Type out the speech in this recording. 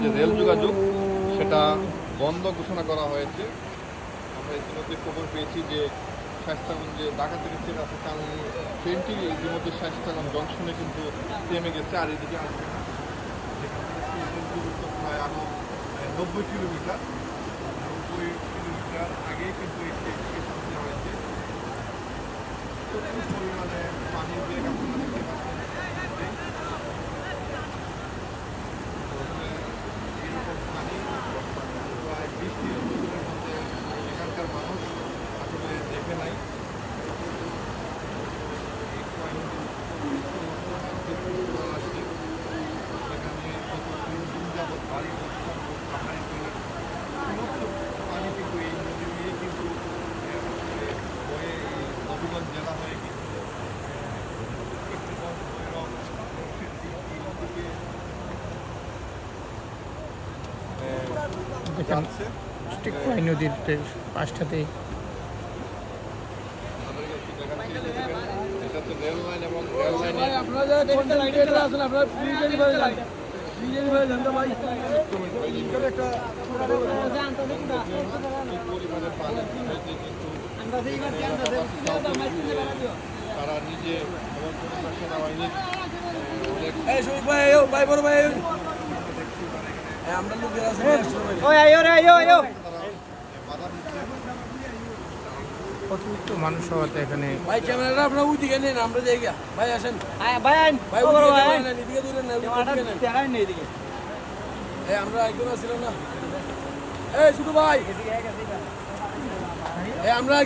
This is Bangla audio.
যে রেল যোগাযোগ সেটা বন্ধ ঘোষণা করা হয়েছে। আমরা ইতিমধ্যে খবর পেয়েছি যে শায়েস্তাগঞ্জ যে ডাকাতের ট্রেন আছে ট্রেনটি ইতিমধ্যে শায়েস্তাগঞ্জ জংশনে কিন্তু থেমে গেছে। আর এদিকে আসবে না, যেখান থেকে ট্রেনের দূরত্ব প্রায় আরও 90 কিলোমিটার। 90 কিলোমিটার আগে কিন্তু এই ট্রেনটিকে থামতে হয়েছে। প্রচুর পরিমাণে পানির বেগ আপনারা দেখতে পাচ্ছেন। এরকম পানি প্রায় 20-30 বছরের মধ্যে এখানকার মানুষ আসলে দেখে নাই। সেখানে গত 3 দিন যাবৎ ভারী বর্ষণ পাহাড়ি জলের সমস্ত পানি কিন্তু এই নদী দিয়ে কিন্তু আসলে বয়ে এই নবীগঞ্জ জেলা হয়ে কিন্তু কিশোরগঞ্জ, ভৈরব, নরসিংদী এই নদীকে যাচ্ছে। টিকপাই নদীর পাশটাতেই এটা তো রেল লাইন এবং রেল লাইনে আপনারা যারা কন্টেন্ট ক্রিয়েটর আছেন আপনারা ফ্রি ডেলিভারি দেন, ফ্রি ডেলিভারি দেন তো ভাই। একটা কি পরিমাণে পানি হয়েছে কিন্তু তারা নিজে এবং পুলিশ সেনাবাহিনীর অনেক এই সুমিত ভাই ভাই বড় ভাই আমরা লোকের আছে ওই আইও রে আইও আইও বাধা দিচ্ছে। অতিরিক্ত মানুষ হওয়াতে এখানে ভাই ক্যামেরাটা আপনারা ওই দিকে নেন, আমরা যাই গিয়া ভাই আসেন ভাই ভাই ওই দিকে নেন, এদিকে দূরে নেন, ওই দিকে নেন। দেখাই নেই এদিকে এই আমরা একজন ছিল না, এই ছোট ভাই এই আমরা